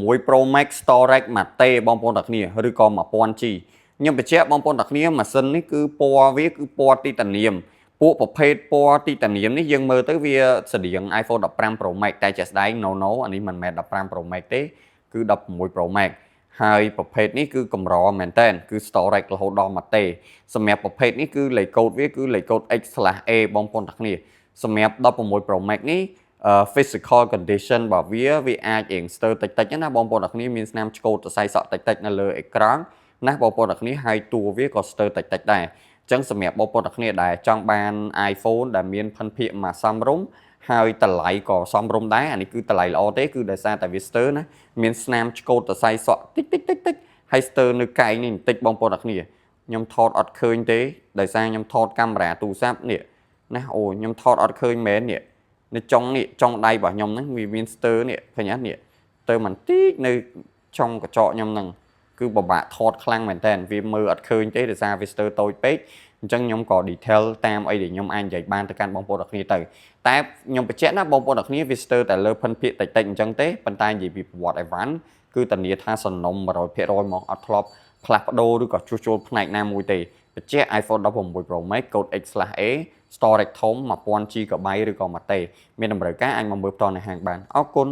6 Pro Max storage មួយតេបងប្អូនទាំងគ្នាឬក៏ 1000G ខ្ញុំបញ្ជាក់បងប្អូនទាំងគ្នាម៉ាស៊ីននេះគឺពណ៌វាគឺពណ៌ទីតានៀមពួកប្រភេទពណ៌ទីតានៀមនេះយើងមើលទៅវាស្តៀង iPhone 15 Pro Max តែជាក់ស្ដែង no អានេះមិនមែន15 Pro Max ទេគឺ16 Pro Max ហើយប្រភេទនេះគឺកម្រមែនតើគឺ storage រហូតដល់មួយតេសម្រាប់ប្រភេទនេះគឺលេខកូដវាគឺលេខកូដ X/A បងប្អូនទាំងគ្នាសម្រាប់16 Pro Max នេះphysical condition របស់វាអាចរៀងស្ទើរតិចៗណាបងប្អូនទាំងគ្នាមានស្នាមឆ្កូតសរសៃសក់តិចៗនៅលើអេក្រង់ណាបងប្អូនទាំងគ្នាហើយតួវាក៏ស្ទើរតិចៗដែរអញ្ចឹងសម្រាប់បងប្អូនទាំងគ្នាដែលចង់បាន iPhone ដែលមានភិនភាគមួយសមរម្យហើយតម្លៃក៏សមរម្យដែរអានេះគឺតម្លៃល្អទេគឺដោយសារតែវាស្ទើរណាមានស្នាមឆ្កូតសរសៃសក់តិចហើយស្ទើរនៅកែងនេះបន្តិចបងប្អូនទាំងគ្នាខ្ញុំថតអត់ឃើញទេដោយសារខ្ញុំថតកាមេរ៉ាទូរស័ព្ទនេះណាអូខ្ញុំថតអត់ឃើញមែននេះនៅចុងនេះចុងដៃរបស់ខ្ញុំហ្នឹងវាមានស្ទើរនេះឃើញអត់នេះស្ទើរបន្តិចនៅចុងកញ្ចក់ខ្ញុំហ្នឹងគឺពិបាកថតខ្លាំងមែនតើវាមើលអត់ឃើញទេដោយសារវាស្ទើរតូចពេកអញ្ចឹងខ្ញុំក៏ detail តាមអីដែលខ្ញុំអាចនិយាយបានទៅកាន់បងប្អូនទាំងគ្នាទៅតែខ្ញុំបញ្ជាក់ណាបងប្អូនទាំងគ្នាវាស្ទើរតែលើភិនភាគតិចអញ្ចឹងទេប៉ុន្តែនិយាយពីប្រវត្តិអីវ៉ាន់គឺធានាថាសំណុំ 100% មកអត់ធ្លាប់ផ្លាស់ប្ដូរឬក៏ជួសជុលផ្នែកណាមួយទេបញ្ជាក់ iPhone 16 Pro Max កូដ X/A storage ធំ 1000GB ឬក៏មួយតេមានតម្រូវការអាចមកមើលផ្ទាល់នៅហាងបានអរគុណ